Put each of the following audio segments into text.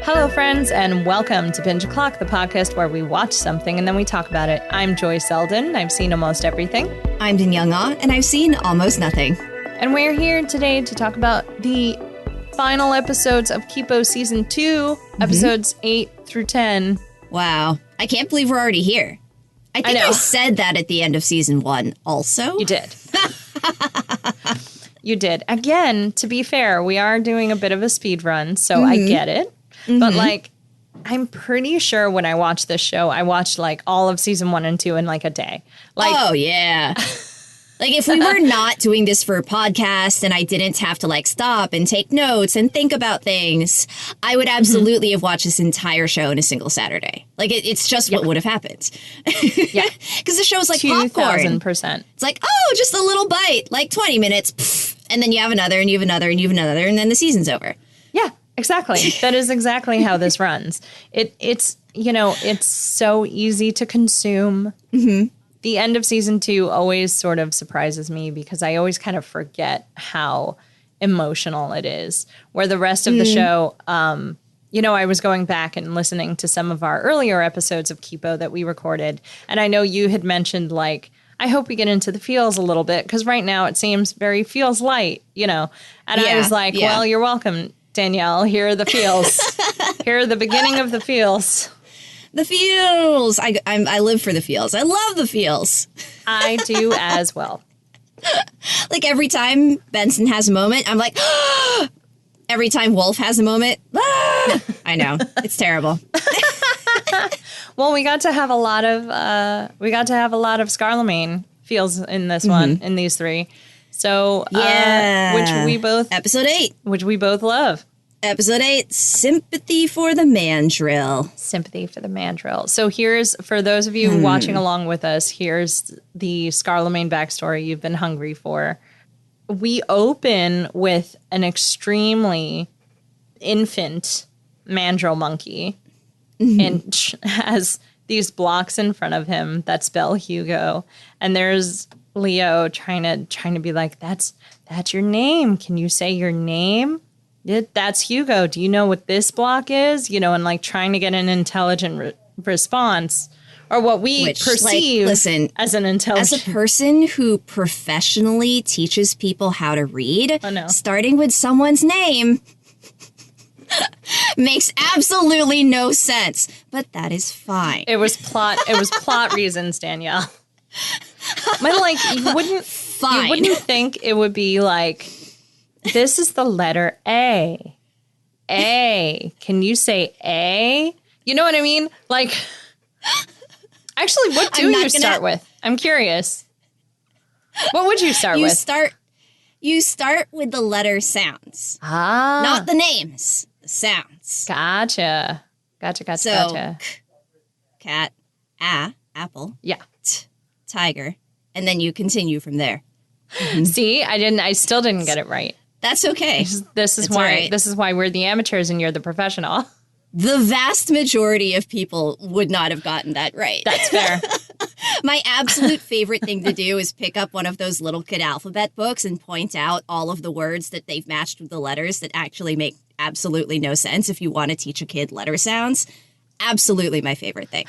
Hello, friends, and welcome to Binge O'Clock, the podcast where we watch something and then we talk about it. I'm Joy Selden. I've seen almost everything. I'm Danielle, and I've seen almost nothing. And we're here today to talk about the final episodes of Kipo Season 2, episodes 8 through 10. Wow. I can't believe we're already here. I think I said that at the end of Season 1 also. You did. You did. Again, to be fair, we are doing a bit of a speed run, so I get it. But, like, I'm pretty sure when I watched this show, I watched, like, all of Season 1 and 2 in, like, a day. Like, oh, yeah. Like, if we were not doing this for a podcast and I didn't have to, like, stop and take notes and think about things, I would absolutely have watched this entire show in a single Saturday. Like, it's just what would have happened. Yeah. Because the show's like popcorn. 2,000%. It's like, oh, just a little bite, like 20 minutes, pff, and then you have another, and you have another, and you have another, and then the season's over. Yeah, exactly. That is exactly how this runs. It's, you know, it's so easy to consume. Mm-hmm. The end of Season 2 always sort of surprises me because I always kind of forget how emotional it is. Where the rest of the show, you know, I was going back and listening to some of our earlier episodes of Kipo that we recorded. And I know you had mentioned, like, I hope we get into the feels a little bit because right now it seems very feels light, you know. And I was like, well, you're welcome, Danielle. Here are the feels. Here are the beginning of the feels. The feels. I live for the feels. I love the feels. I do as well. Like every time Benson has a moment, I'm like, ah! Every time Wolf has a moment, ah! I know, it's terrible. Well, we got to have a lot of Scarlemange feels in this one, in these three. So which we both episode 8, which we both love. Episode 8, Sympathy for the Mandrill. Sympathy for the Mandrill. So here's, for those of you watching along with us, here's the Scarlemange backstory you've been hungry for. We open with an extremely infant mandrill monkey and has these blocks in front of him that spell Hugo. And there's Leo trying to be like, that's your name. Can you say your name? That's Hugo. Do you know what this block is? You know, and like trying to get an intelligent response, or what we perceive as an intelligent. As a person who professionally teaches people how to read, starting with someone's name makes absolutely no sense. But that is fine. It was plot reasons, Danielle. But like, you wouldn't think it would be like, this is the letter A. A. Can you say A? You know what I mean? Like, actually, what do you start with? I'm curious. What would you start with? You start with the letter sounds. Ah. Not the names. The sounds. Gotcha. So, cat, apple. Yeah. Tiger. And then you continue from there. See, I still didn't get it right. That's okay. This is why we're the amateurs and you're the professional. The vast majority of people would not have gotten that right. That's fair. My absolute favorite thing to do is pick up one of those little kid alphabet books and point out all of the words that they've matched with the letters that actually make absolutely no sense if you want to teach a kid letter sounds. Absolutely my favorite thing.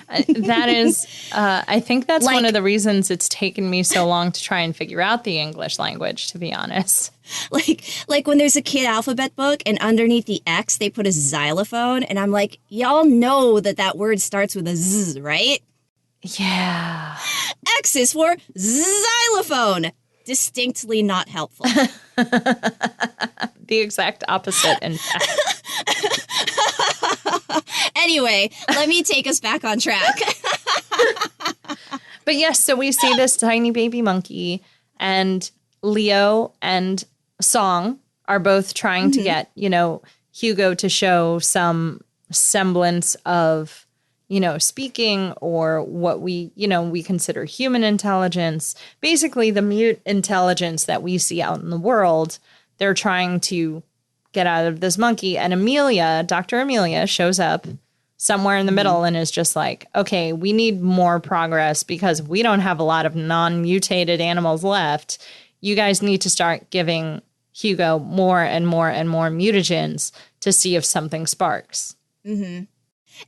That is, I think that's one of the reasons it's taken me so long to try and figure out the English language, to be honest. Like when there's a kid alphabet book and underneath the X, they put a xylophone. And I'm like, y'all know that word starts with a Z, right? Yeah. X is for xylophone. Distinctly not helpful. The exact opposite, in fact. Anyway, let me take us back on track. But yes, so we see this tiny baby monkey, and Leo and Song are both trying to get, you know, Hugo to show some semblance of, you know, speaking or what we consider human intelligence. Basically, the mute intelligence that we see out in the world, they're trying to get out of this monkey. And Dr. Amelia shows up somewhere in the middle and is just like, okay, we need more progress because we don't have a lot of non-mutated animals left. You guys need to start giving Hugo more and more and more mutagens to see if something sparks. Mm-hmm.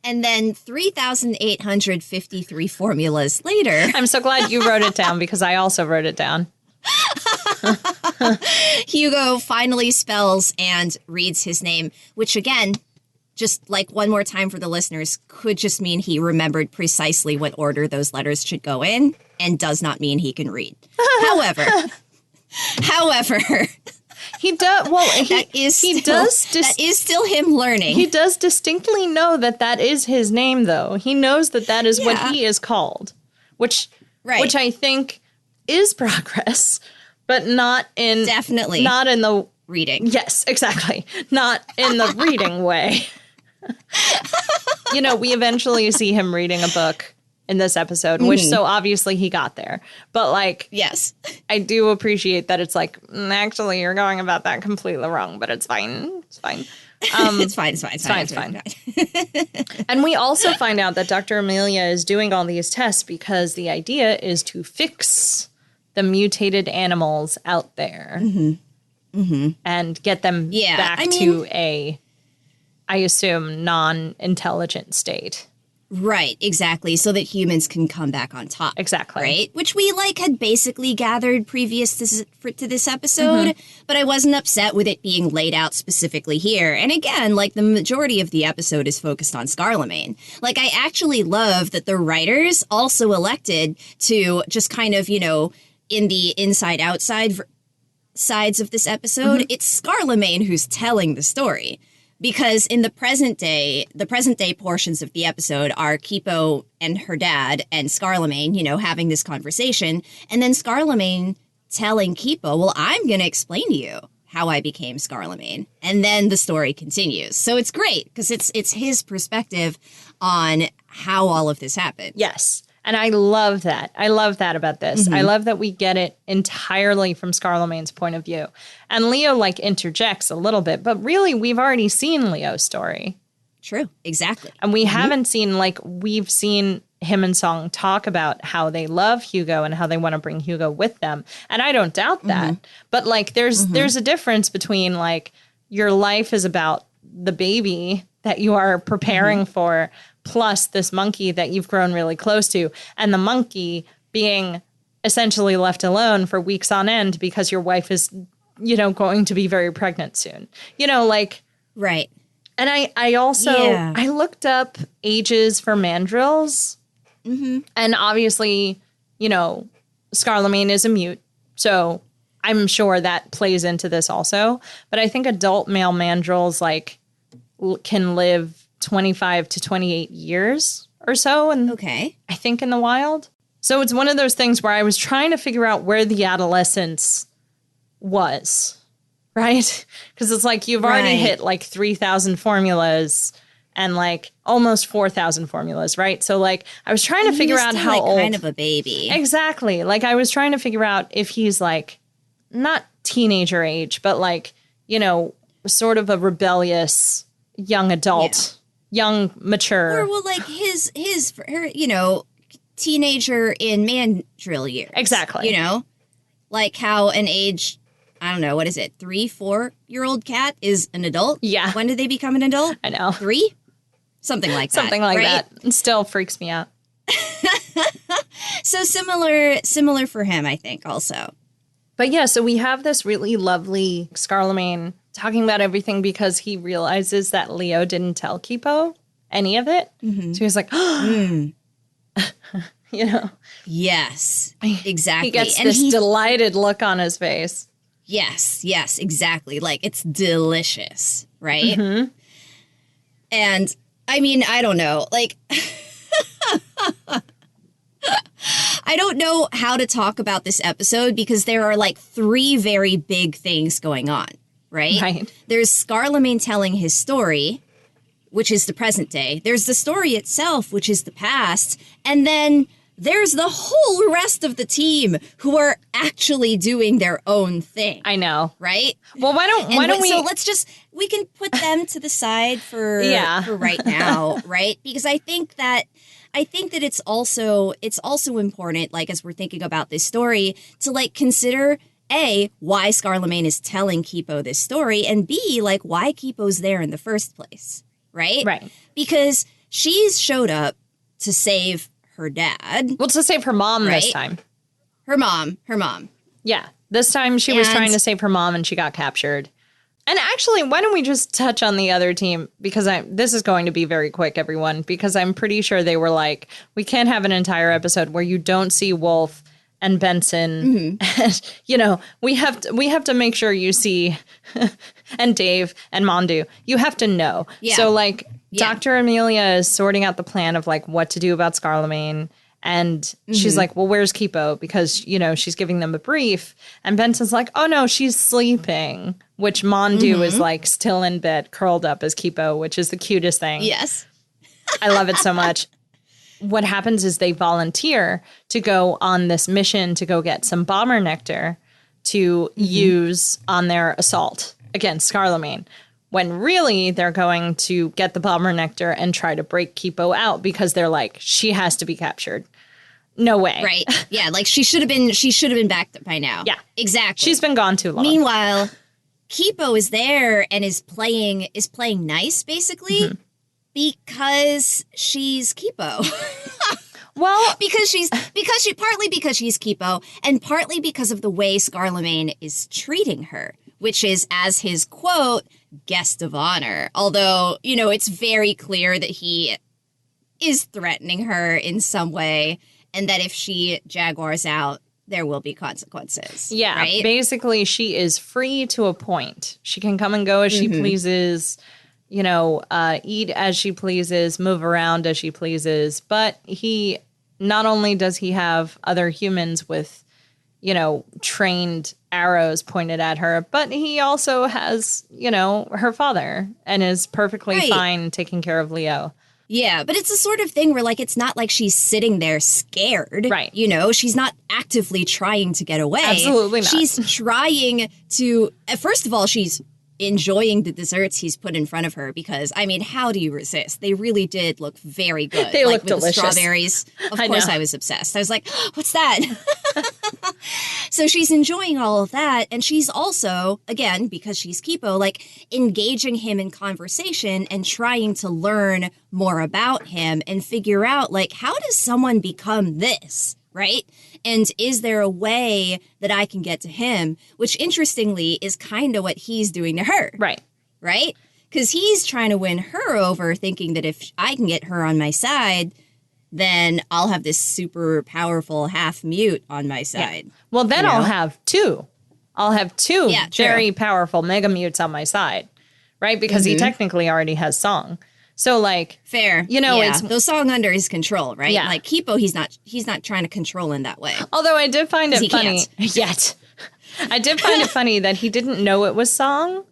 And then 3,853 formulas later. I'm so glad you wrote it down because I also wrote it down. Hugo finally spells and reads his name, which again, just like one more time for the listeners, could just mean he remembered precisely what order those letters should go in and does not mean he can read. However, he does. Well, that is still him learning. He does distinctly know that is his name, though. He knows that is what he is called, which I think is progress, but not in the reading. Yes, exactly, not in the reading way. We eventually see him reading a book in this episode, which so obviously he got there. But yes, I do appreciate that it's actually you're going about that completely wrong, but it's fine. It's fine. It's fine. And we also find out that Dr. Amelia is doing all these tests because the idea is to fix the mutated animals out there and get them back to a, I assume, non-intelligent state. Right, exactly. So that humans can come back on top. Exactly. Right? Which we had basically gathered previous to this episode, but I wasn't upset with it being laid out specifically here. And again, the majority of the episode is focused on Scarlemange. I actually love that the writers also elected to just kind of, in the inside-outside sides of this episode, it's Scarlemange who's telling the story. Because in the present day portions of the episode are Kipo and her dad and Scarlemange, having this conversation. And then Scarlemange telling Kipo, well, I'm going to explain to you how I became Scarlemange. And then the story continues. So it's great because it's his perspective on how all of this happened. Yes. And I love that. I love that about this. I love that we get it entirely from Scarlemange's point of view. And Leo interjects a little bit, but really we've already seen Leo's story. True. Exactly. And we haven't seen we've seen him and Song talk about how they love Hugo and how they want to bring Hugo with them. And I don't doubt that. But there's a difference between your life is about the baby that you are preparing for, plus this monkey that you've grown really close to, and the monkey being essentially left alone for weeks on end because your wife is, going to be very pregnant soon. Right. And I also, I looked up ages for mandrills. And obviously, Scarlemange is a mute. So I'm sure that plays into this also. But I think adult male mandrills, can live 25 to 28 years or so. And I think in the wild. So it's one of those things where I was trying to figure out where the adolescence was, right? Because it's you've already hit 3,000 formulas and almost 4,000 formulas, right? So I was trying to figure out how old. Kind of a baby. Exactly. I was trying to figure out if he's not teenager age, but sort of a rebellious young adult. Young, mature. Or his teenager in mandrill years. Exactly. How an age, I don't know, what is it, 3-4-year-old cat is an adult? Yeah. When do they become an adult? I know. 3? Something like that. Something like right? that. It still freaks me out. So similar for him, I think, also. But yeah, so we have this really lovely Scarlemange talking about everything because he realizes that Leo didn't tell Kipo any of it. So he's like, Yes, exactly. He gets this delighted look on his face. Yes, exactly. It's delicious, right? And I mean, I don't know, I don't know how to talk about this episode because there are 3 very big things going on, right? There's Scarlemange telling his story, which is the present day. There's the story itself, which is the past. And then there's the whole rest of the team who are actually doing their own thing. I know. Right? Well, why don't we... So we can put them to the side for right now, right? Because I think that it's also important, as we're thinking about this story, to consider A, why Scarlemange is telling Kipo this story, and B, like, why Kipo's there in the first place, right? Right. Because she's showed up to save her dad. Well, to save her mom right? this time. Her mom. Yeah. This time she was trying to save her mom and she got captured. And actually, why don't we just touch on the other team? Because this is going to be very quick, everyone, because I'm pretty sure they were like, we can't have an entire episode where you don't see Wolf and Benson. And, you know, we have to make sure you see and Dave and Mondu. You have to know. Yeah. So like Dr. Amelia is sorting out the plan of like what to do about Scarlemange. And she's like, well, where's Kipo? Because, you know, she's giving them a brief. And Benson's like, oh, no, she's sleeping, which Mondu is like still in bed, curled up as Kipo, which is the cutest thing. Yes. I love it so much. What happens is they volunteer to go on this mission to go get some bomber nectar to use on their assault against Scarlemange. When really they're going to get the bomber nectar and try to break Kipo out because they're like, she has to be captured. No way. Right. Yeah, like she should have been back by now. Yeah. Exactly. She's been gone too long. Meanwhile, Kipo is there and is playing nice, basically, because she's Kipo. Well, because she's Kipo, and partly because of the way Scarlemange is treating her, which is, as his quote, guest of honor. Although, you know, it's very clear that he is threatening her in some way, and that if she jaguars out, there will be consequences. Yeah, right? Basically, she is free to a point. She can come and go as she pleases, you know, eat as she pleases, move around as she pleases. But not only does he have other humans with, you know, trained arrows pointed at her, but he also has, you know, her father and is perfectly fine taking care of Leo. Yeah, but it's the sort of thing where, like, it's not like she's sitting there scared. Right. You know, she's not actively trying to get away. Absolutely not. She's trying to, first of all, she's enjoying the desserts he's put in front of her because, I mean, how do you resist? They really did look very good. They look with delicious. The strawberries. Of course I was obsessed. I was like, oh, what's that? So she's enjoying all of that. And she's also, again, because she's Kipo, like engaging him in conversation and trying to learn more about him and figure out, like, how does someone become this? Right? And is there a way that I can get to him? Which, interestingly, is kind of what he's doing to her. Right. Right? Because he's trying to win her over, thinking that if I can get her on my side, then I'll have this super powerful half-mute on my side. Yeah. Well, then I'll have two. I'll have two very powerful mega mutes on my side. Right? Because he technically already has Song. So, like, fair, you know, it's those Song under his control, right? Yeah. Like Kipo, he's not trying to control in that way. Although I did find it funny yet. I did find it funny that he didn't know it was Song.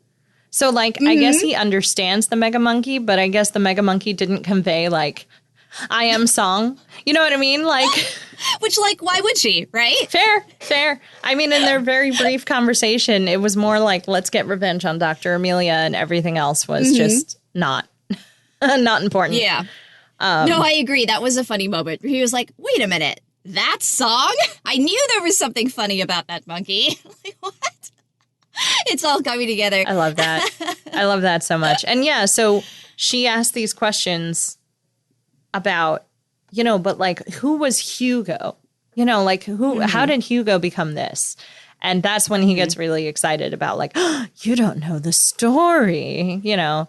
So, like, I guess he understands the Mega Monkey, but I guess the Mega Monkey didn't convey, like, I am Song. You know what I mean? Like, which, like, why would she? Right? Fair. I mean, in their very brief conversation, it was more like, let's get revenge on Dr. Amelia, and everything else was just not important. Yeah. No, I agree. That was a funny moment. He was like, wait a minute, that Song? I knew there was something funny about that monkey. Like, what? It's all coming together. I love that. I love that so much. And yeah, so she asked these questions about, you know, but like, who was Hugo? You know, like, how did Hugo become this? And that's when he gets really excited about, like, oh, you don't know the story, you know?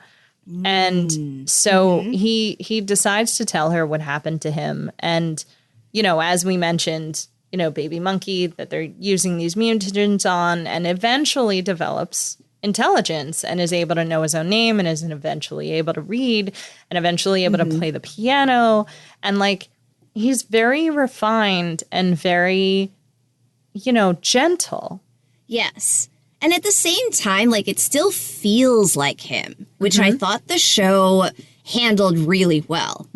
And so he decides to tell her what happened to him. And, you know, as we mentioned, you know, baby monkey that they're using these mutagens on, and eventually develops intelligence and is able to know his own name and is eventually able to read and eventually able to play the piano. And, like, he's very refined and very, you know, gentle. Yes. And at the same time, like, it still feels like him, which I thought the show handled really well.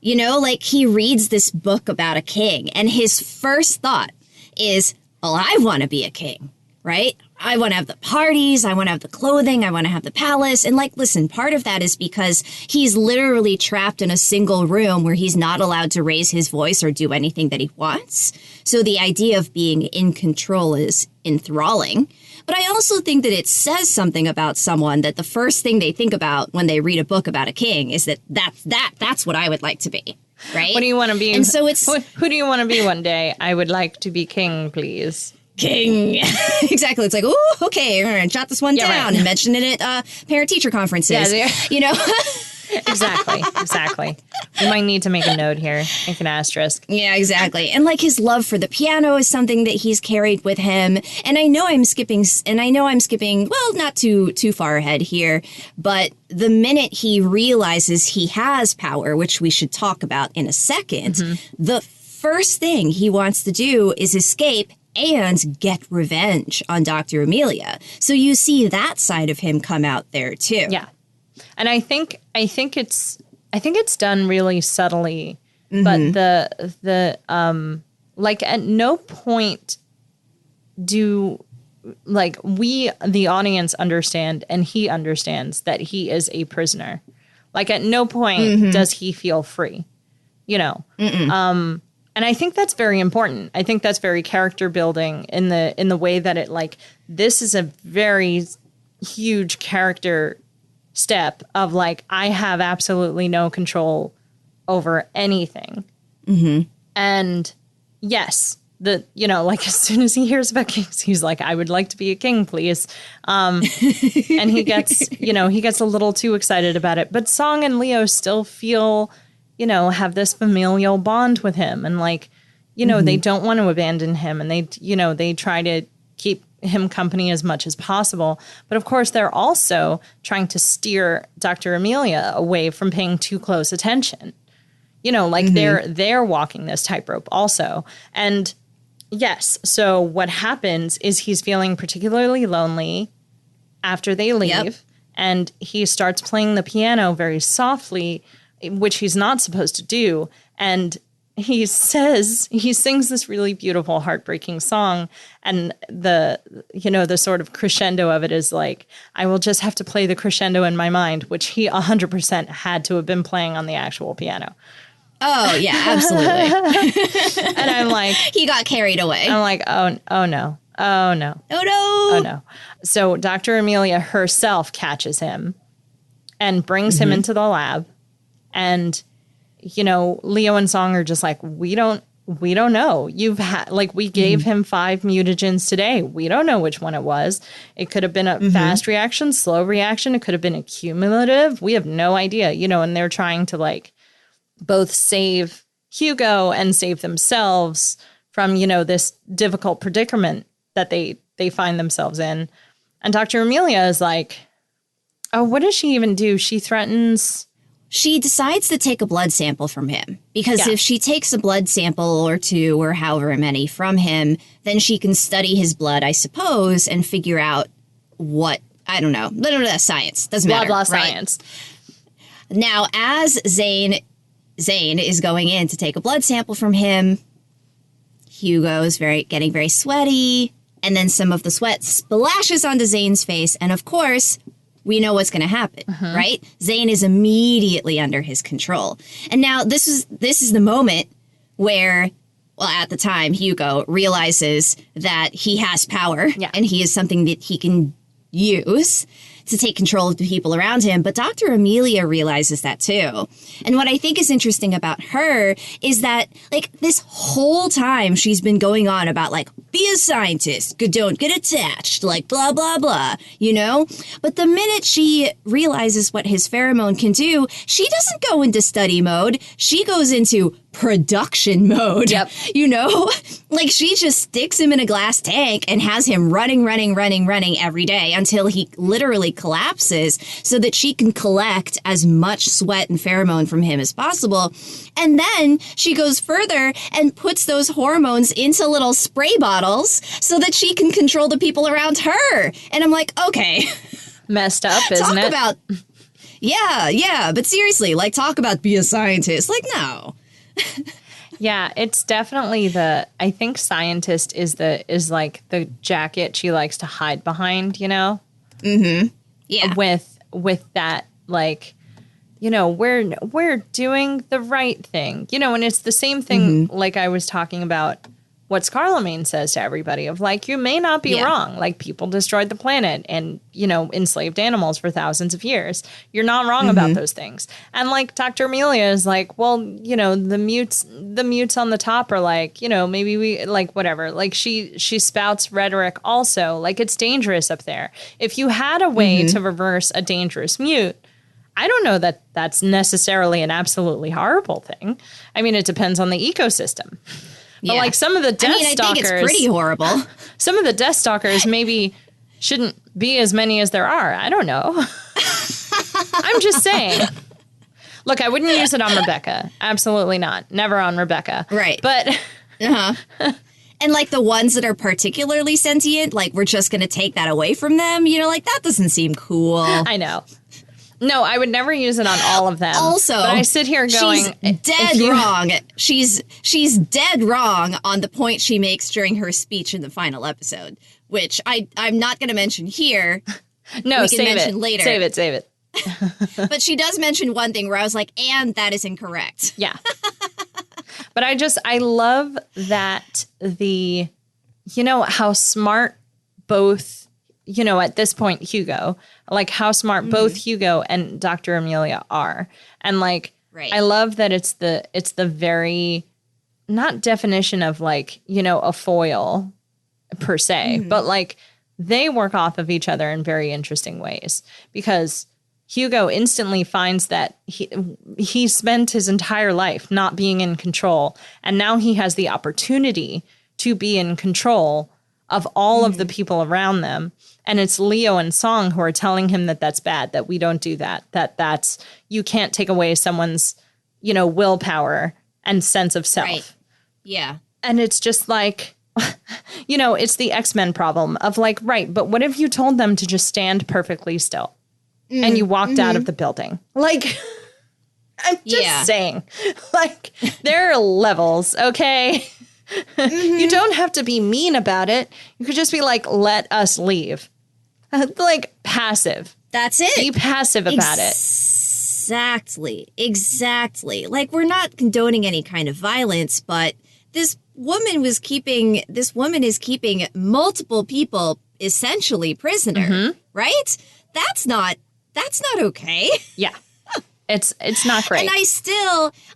You know, like, he reads this book about a king, and his first thought is, well, I want to be a king, right? I want to have the parties, I want to have the clothing, I want to have the palace. And, like, listen, part of that is because he's literally trapped in a single room where he's not allowed to raise his voice or do anything that he wants. So the idea of being in control is enthralling. But I also think that it says something about someone that the first thing they think about when they read a book about a king is that's what I would like to be. Right? What do you want to be? And so it's who do you want to be one day? I would like to be king, please. King. Exactly. It's like, oh, okay, I'm going to jot this one down right. and mention it at parent-teacher conferences. Yeah. You know? Exactly. We might need to make a note here, make an asterisk. Yeah, exactly. And like his love for the piano is something that he's carried with him. And I know I'm skipping, well, not too far ahead here, but the minute he realizes he has power, which we should talk about in a second, the first thing he wants to do is escape and get revenge on Dr. Amelia. So you see that side of him come out there too. Yeah. And I think it's done really subtly, but the like at no point do like we the audience understand and he understands that he is a prisoner. Like at no point does he feel free, you know. And I think that's very important. I think that's very character building in the way that it like this is a very huge character step of like I have absolutely no control over anything. And yes, like as soon as he hears about kings, he's like, I would like to be a king, please. And he gets a little too excited about it. But Song and Leo still feel, have this familial bond with him. And like, they don't want to abandon him. And they try to keep him company as much as possible. But of course, they're also trying to steer Dr. Amelia away from paying too close attention. They're walking this tightrope also. And yes, so what happens is he's feeling particularly lonely after they leave. And he starts playing the piano very softly, which he's not supposed to do. And he sings this really beautiful, heartbreaking song. And the sort of crescendo of it is like, I will just have to play the crescendo in my mind, which he 100% had to have been playing on the actual piano. Oh, yeah, absolutely. And I'm like... He got carried away. I'm like, oh no. Oh, no. Oh, no. Oh, no. So Dr. Amelia herself catches him and brings him into the lab. And... Leo and Song are just like, we don't know. We gave him 5 mutagens today. We don't know which one it was. It could have been a fast reaction, slow reaction. It could have been a cumulative. We have no idea, and they're trying to like both save Hugo and save themselves from, this difficult predicament that they find themselves in. And Dr. Amelia is like, oh, what does she even do? She threatens... She decides to take a blood sample from him because if she takes a blood sample or 2 or however many from him, then she can study his blood, I suppose, and figure out what, I don't know, science. Doesn't matter. Blah, right? Science. Now, as Zane is going in to take a blood sample from him, Hugo is getting very sweaty, and then some of the sweat splashes onto Zane's face, and of course... we know what's going to happen, right? Zane is immediately under his control. And now this is the moment where, well, at the time, Hugo realizes that he has power and he is something that he can use to take control of the people around him. But Dr. Amelia realizes that too. And what I think is interesting about her is that, like, this whole time she's been going on about, like, be a scientist, don't get attached, like, blah, blah, blah, But the minute she realizes what his pheromone can do, she doesn't go into study mode. She goes into production mode, Like, she just sticks him in a glass tank and has him running every day until he literally collapses so that she can collect as much sweat and pheromone from him as possible. And then she goes further and puts those hormones into little spray bottles so that she can control the people around her. And I'm like, okay. Messed up, isn't it? Talk about, yeah. But seriously, like, talk about be a scientist. Like, no. Yeah, it's definitely I think scientist is like the jacket she likes to hide behind, Yeah. With that, like, we're doing the right thing, and it's the same thing like I was talking about what Scarlemange says to everybody of like, you may not be wrong. Like, people destroyed the planet and, you know, enslaved animals for thousands of years. You're not wrong about those things. And like Dr. Amelia is like, well, you know, the mutes on the top are like, you know, maybe we like whatever. Like she spouts rhetoric also. Like, it's dangerous up there. If you had a way to reverse a dangerous mute, I don't know that that's necessarily an absolutely horrible thing. I mean, it depends on the ecosystem. But like some of the Death Stalkers, I think it's pretty horrible. Some of the Death Stalkers maybe shouldn't be as many as there are. I don't know. I'm just saying. Look, I wouldn't use it on Rebecca. Absolutely not. Never on Rebecca. Right. But and like the ones that are particularly sentient, like we're just going to take that away from them. You know, like that doesn't seem cool. I know. No, I would never use it on all of them. Also, but I sit here going, she's dead wrong. She's dead wrong on the point she makes during her speech in the final episode, which I'm not going to mention here. No, we can mention later. Save it. But she does mention one thing where I was like, and that is incorrect. Yeah. But I love that you know, how smart both, you know, at this point, Hugo, like how smart both Hugo and Dr. Amelia are. And like, I love that it's the very, not definition of like, you know, a foil per se, but like they work off of each other in very interesting ways, because Hugo instantly finds that he spent his entire life not being in control. And now he has the opportunity to be in control of all of the people around them. And it's Leo and Song who are telling him that that's bad, that we don't do that, that's, you can't take away someone's, you know, willpower and sense of self. Right. Yeah. And it's just like, you know, it's the X-Men problem of like, right, but what if you told them to just stand perfectly still and you walked out of the building? Like, I'm just saying, like, there are levels, okay? You don't have to be mean about it. You could just be like, let us leave. Like, passive. That's it. Be passive about it. Exactly. Like, we're not condoning any kind of violence, but this woman is keeping multiple people essentially prisoner, right? That's not okay. Yeah. It's not great. And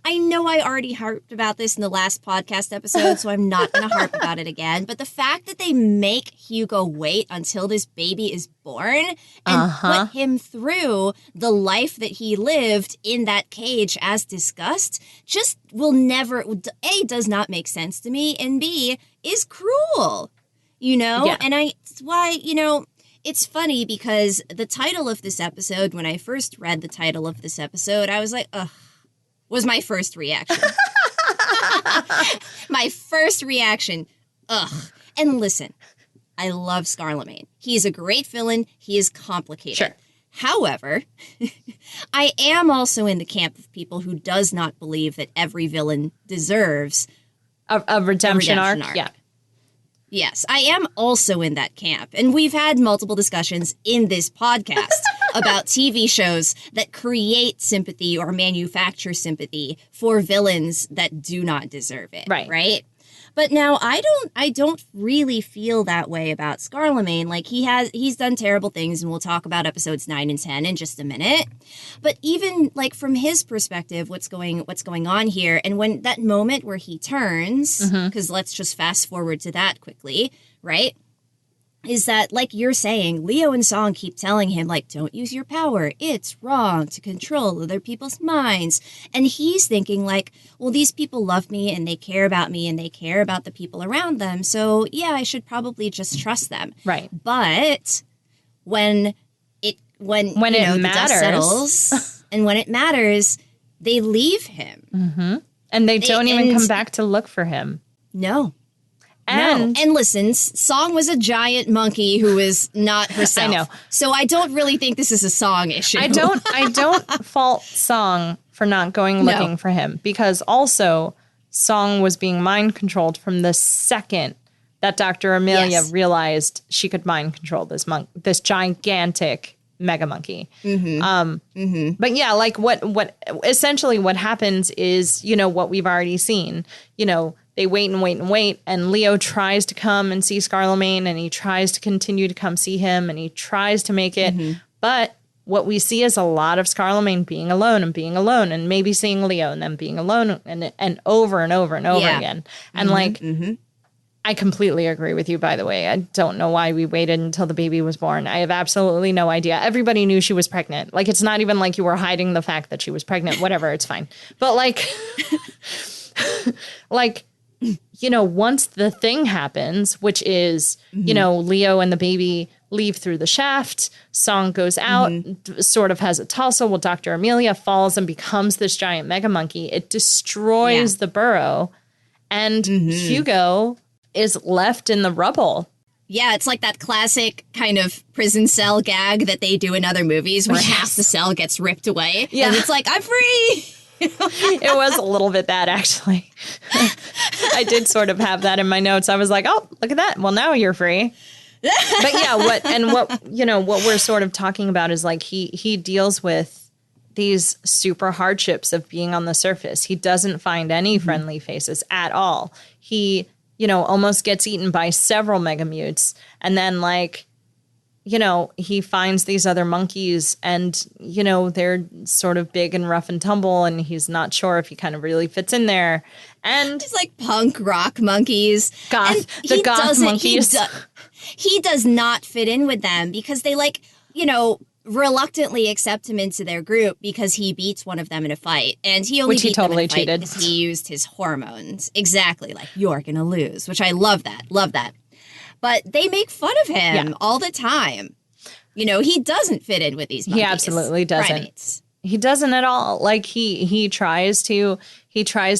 I know I already harped about this in the last podcast episode, so I'm not going to harp about it again. But the fact that they make Hugo wait until this baby is born and put him through the life that he lived in that cage as discussed just will never, A, does not make sense to me, and B, is cruel, you know? Yeah. And it's why, you know, it's funny because the title of this episode, when I first read the title of this episode, I was like, ugh, was my first reaction. My first reaction, ugh. And listen, I love Scarlemange. He is a great villain. He is complicated. Sure. However, I am also in the camp of people who does not believe that every villain deserves a redemption arc. Yeah. Yes, I am also in that camp. And we've had multiple discussions in this podcast about TV shows that create sympathy or manufacture sympathy for villains that do not deserve it. Right? But now I don't really feel that way about Scarlemange. Like he's done terrible things, and we'll talk about episodes 9 and 10 in just a minute. But even like from his perspective, what's going on here, and when that moment where he turns, because let's just fast forward to that quickly, right? Is that, like you're saying, Leo and Song keep telling him, like, don't use your power. It's wrong to control other people's minds. And he's thinking, like, well, these people love me and they care about me and they care about the people around them. So, yeah, I should probably just trust them. Right. But when it matters, the dust settles, and when it matters, they leave him. And they don't even come back to look for him. No. And listen, Song was a giant monkey who is not herself. I know. So I don't really think this is a Song issue. I don't fault Song for not going looking for him, because also Song was being mind controlled from the second that Dr. Amelia realized she could mind control this gigantic mega monkey. But yeah, like what essentially what happens is, you know, what we've already seen, you know, they wait and wait and wait. And Leo tries to come and see Scarlemagne, and he tries to continue to come see him, and he tries to make it. But what we see is a lot of Scarlemagne being alone and maybe seeing Leo and then being alone and over and over and over again. And I completely agree with you, by the way. I don't know why we waited until the baby was born. I have absolutely no idea. Everybody knew she was pregnant. Like, it's not even like you were hiding the fact that she was pregnant. Whatever, it's fine. But like, like, you know, once the thing happens, which is, you know, Leo and the baby leave through the shaft, Song goes out, sort of has a tussle with Dr. Amelia, falls and becomes this giant mega monkey. It destroys the burrow, and Hugo is left in the rubble. Yeah, it's like that classic kind of prison cell gag that they do in other movies where half the cell gets ripped away. Yeah. And it's like, I'm free! It was a little bit that, actually. I did sort of have that in my notes. I was like, oh, look at that. Well, now you're free. But yeah, what we're sort of talking about is like he deals with these super hardships of being on the surface. He doesn't find any friendly faces at all. He, you know, almost gets eaten by several megamutes. And then, like, you know, he finds these other monkeys and, you know, they're sort of big and rough and tumble, and he's not sure if he kind of really fits in there. And it's like punk rock monkeys. Goth monkeys. He does not fit in with them because they, like, you know, reluctantly accept him into their group because he beats one of them in a fight. And he only beat them in a fight because he used his hormones. Exactly. Like, you're going to lose, which I love that. Love that. But they make fun of him all the time. You know, he doesn't fit in with these monkeys. He absolutely doesn't. Primates. He doesn't at all. Like, he tries to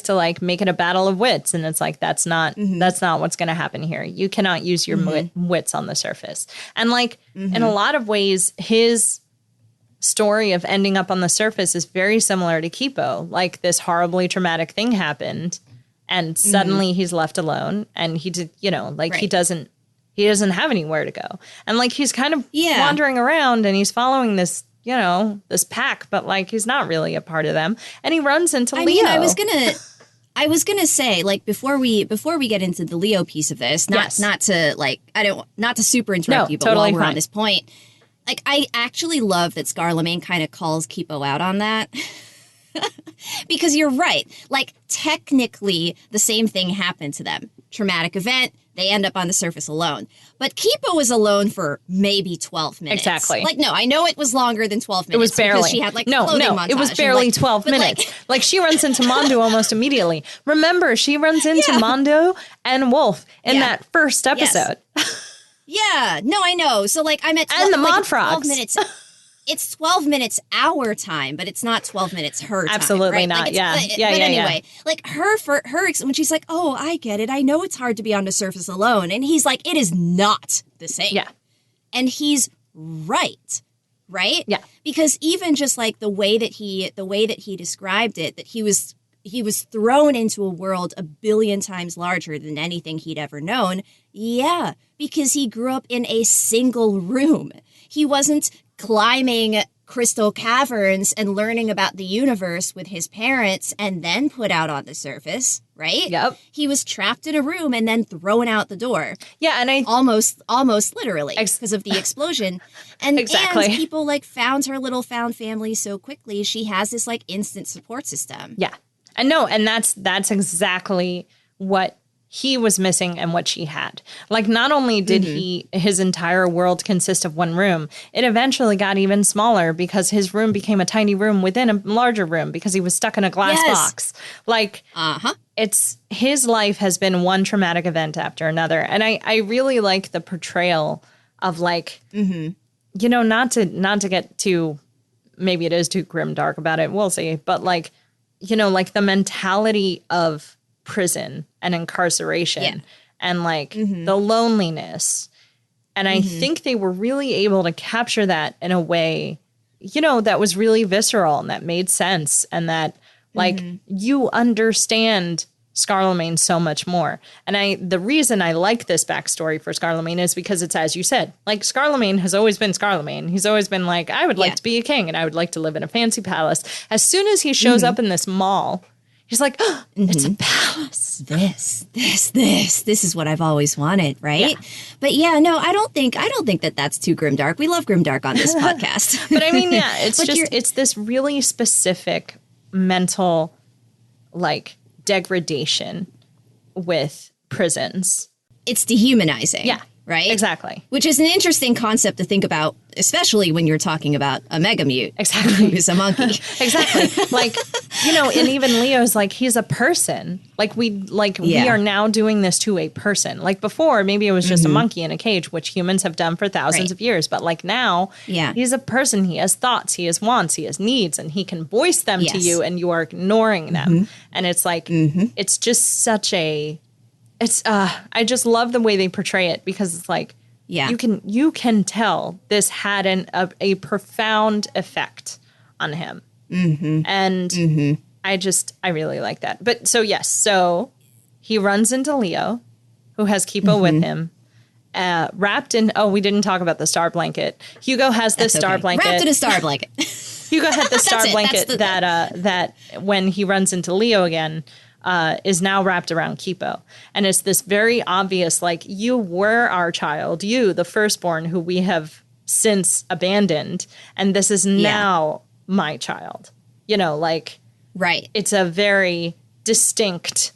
like make it a battle of wits, and it's like that's not what's going to happen here. You cannot use your wits on the surface. And like in a lot of ways, his story of ending up on the surface is very similar to Kipo. Like, this horribly traumatic thing happened, and suddenly he's left alone, and he did, you know, like he doesn't have anywhere to go, and like he's kind of wandering around, and he's following this, you know, this pack, but like he's not really a part of them. And he runs into Leo. I was gonna say, like, before we get into the Leo piece of this, not to super interrupt you, but totally while we're on this point, like, I actually love that Scarlemagne kind of calls Kipo out on that. Because you're right. Like, technically, the same thing happened to them. Traumatic event. They end up on the surface alone. But Kipo was alone for maybe 12 minutes. Exactly. Like, no, I know it was longer than 12 minutes. It was barely. She had, like, clothing montage. It was barely 12 minutes. Like, she runs into Mondo almost immediately. Remember, she runs into Mondo and Wolf in that first episode. Yeah. No, I know. So, like, I'm at 12, and the Mod Frogs. 12 minutes. It's 12 minutes our time, but it's not 12 minutes her time. Absolutely right? not. Like, but anyway, like her when she's like, oh, I get it. I know it's hard to be on the surface alone. And he's like, it is not the same. Yeah. And he's right. Right? Yeah. Because even just like the way that he described it, that he was thrown into a world a billion times larger than anything he'd ever known. Yeah. Because he grew up in a single room. He wasn't climbing crystal caverns and learning about the universe with his parents and then put out on the surface, right? Yep. He was trapped in a room and then thrown out the door. Yeah, and I almost literally because of the explosion. And exactly. And people like found her little found family so quickly. She has this like instant support system. Yeah. And no, and that's exactly what he was missing and what she had. Like, not only did his entire world consist of one room, it eventually got even smaller because his room became a tiny room within a larger room because he was stuck in a glass box. Like, it's his life has been one traumatic event after another. And I really like the portrayal of like, you know, not to get too, maybe it is too grim dark about it. We'll see. But like, you know, like the mentality of prison and incarceration and like the loneliness. And I think they were really able to capture that in a way, you know, that was really visceral and that made sense. And that like you understand Scarlemagne so much more. And the reason I like this backstory for Scarlemagne is because it's, as you said, like Scarlemagne has always been Scarlemagne. He's always been like, I would like to be a king and I would like to live in a fancy palace. As soon as he shows up in this mall, He's like, oh, it's a palace. This is what I've always wanted, right? Yeah. But yeah, no, I don't think that that's too grimdark. We love grimdark on this podcast. But I mean, yeah, it's this really specific mental, like, degradation with prisons. It's dehumanizing. Yeah. Right? Exactly. Which is an interesting concept to think about, especially when you're talking about a megamute. Exactly. Who's a monkey. Exactly. Like, you know, and even Leo's like, he's a person. Like, we are now doing this to a person. Like before, maybe it was just a monkey in a cage, which humans have done for thousands of years. But like now, he's a person. He has thoughts, he has wants, he has needs, and he can voice them to you, and you are ignoring them. And it's like, it's just such a... It's I just love the way they portray it, because it's like you can tell this had a profound effect on him, and I really like that. But so he runs into Leo, who has Kipo with him, wrapped in. Oh, we didn't talk about the star blanket. Hugo has this star blanket wrapped in a star blanket. Hugo had the star blanket that when he runs into Leo again. Is now wrapped around Kipo. And it's this very obvious, like, you were our child, you, the firstborn, who we have since abandoned, and this is now my child. You know, like, right. It's a very distinct...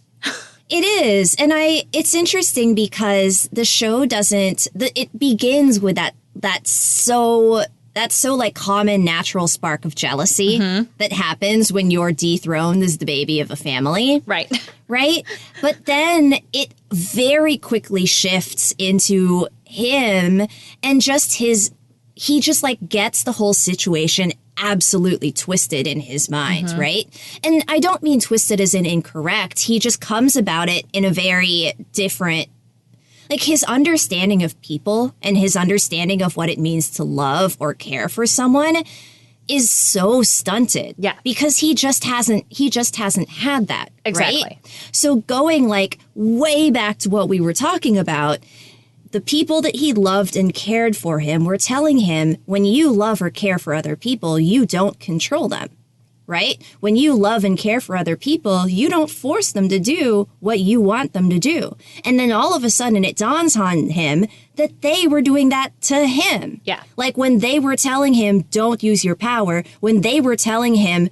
It is. And it's interesting because the show doesn't... it begins with that so like common natural spark of jealousy that happens when you're dethroned as the baby of a family. Right. Right? But then it very quickly shifts into him and he just like gets the whole situation absolutely twisted in his mind, right? And I don't mean twisted as in incorrect. He just comes about it in a very different, like his understanding of people and his understanding of what it means to love or care for someone is so stunted. Yeah. Because he just hasn't had that. Exactly. Right? So going like way back to what we were talking about, the people that he loved and cared for him were telling him, when you love or care for other people, you don't control them. Right? When you love and care for other people, you don't force them to do what you want them to do. And then all of a sudden it dawns on him that they were doing that to him. Yeah. Like when they were telling him, don't use your power, when they were telling him,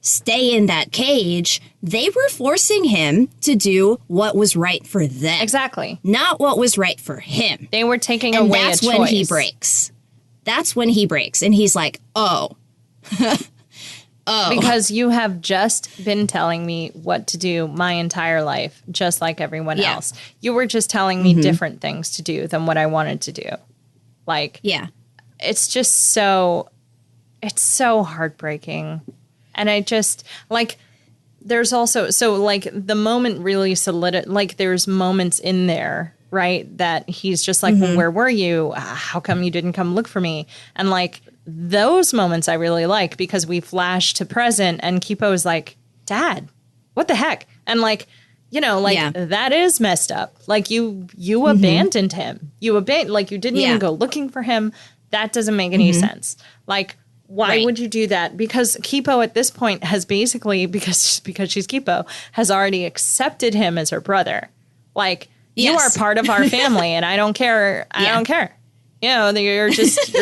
stay in that cage, they were forcing him to do what was right for them. Exactly. Not what was right for him. They were taking away a choice. And that's when he breaks. That's when he breaks. And he's like, oh. Oh. Because you have just been telling me what to do my entire life, just like everyone else. You were just telling me different things to do than what I wanted to do. Like, it's just it's so heartbreaking. And I just, like, there's also, so, like, the moment really solidified, like, there's moments in there, right, that he's just like, well, where were you? How come you didn't come look for me? And, like, those moments I really like, because we flash to present and Kipo is like, Dad, what the heck? And like, you know, like that is messed up. Like you abandoned him. Like you didn't even go looking for him. That doesn't make any sense. Like, why would you do that? Because Kipo at this point has basically, because she's Kipo, has already accepted him as her brother. Like, you are part of our family and I don't care. I don't care. You know, you're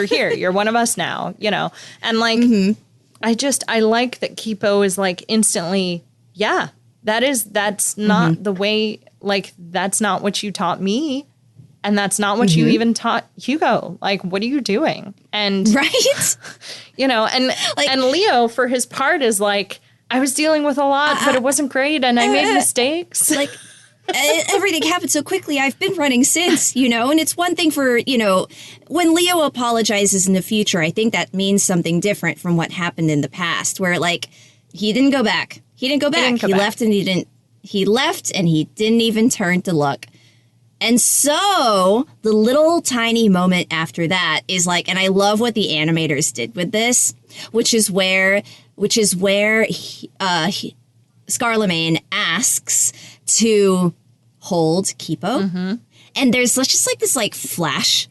here. You're one of us now, you know. And like, I like that Kipo is like instantly, that's not the way, like, that's not what you taught me. And that's not what you even taught Hugo. Like, what are you doing? And, you know, and like, and Leo, for his part, is like, I was dealing with a lot, but it wasn't great. And I made mistakes. Like, everything happened so quickly. I've been running since, you know, and it's one thing for, you know, when Leo apologizes in the future, I think that means something different from what happened in the past, where like he didn't go back. He left and he left and he didn't even turn to look. And so the little tiny moment after that is like, and I love what the animators did with this, which is where Scarlemange asks to hold Kipo. And there's just like this like flash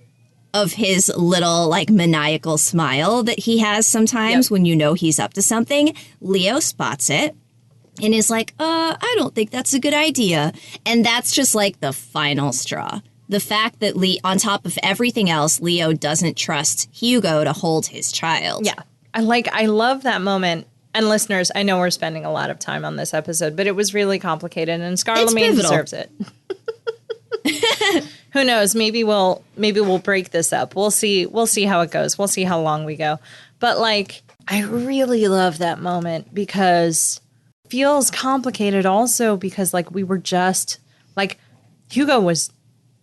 of his little like maniacal smile that he has sometimes when you know he's up to something. Leo spots it. and is like, I don't think that's a good idea. And that's just like the final straw. The fact that on top of everything else, Leo doesn't trust Hugo to hold his child. Yeah. I love that moment. And listeners, I know we're spending a lot of time on this episode, but it was really complicated, and Scarlemange deserves it. Who knows? Maybe we'll break this up. We'll see how it goes. We'll see how long we go. But like, I really love that moment because it feels complicated also because like we were just like Hugo was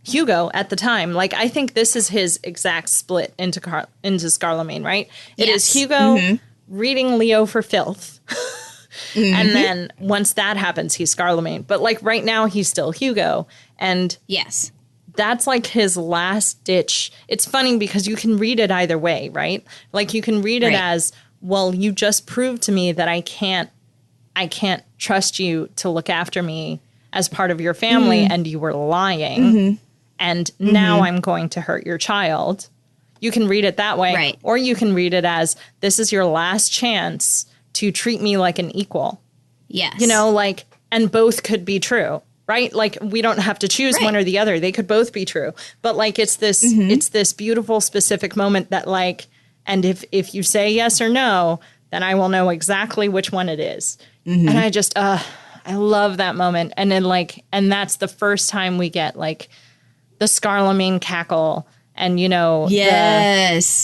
Hugo at the time. Like, I think this is his exact split into Scarlemange, right? It is Hugo reading Leo for filth. And then once that happens, he's Scarlemange. But like right now, he's still Hugo. And yes, that's like his last ditch. It's funny because you can read it either way, right? Like you can read it as, well, you just proved to me that I can't trust you to look after me as part of your family, and you were lying. And now I'm going to hurt your child. You can read it that way. Right. Or you can read it as, this is your last chance to treat me like an equal. Yes. You know, like, and both could be true, right? Like, we don't have to choose one or the other. They could both be true. But like, it's this beautiful, specific moment that like, and if you say yes or no, then I will know exactly which one it is. And I just, I love that moment. And then like, and that's the first time we get like the Scarlemange cackle and, you know,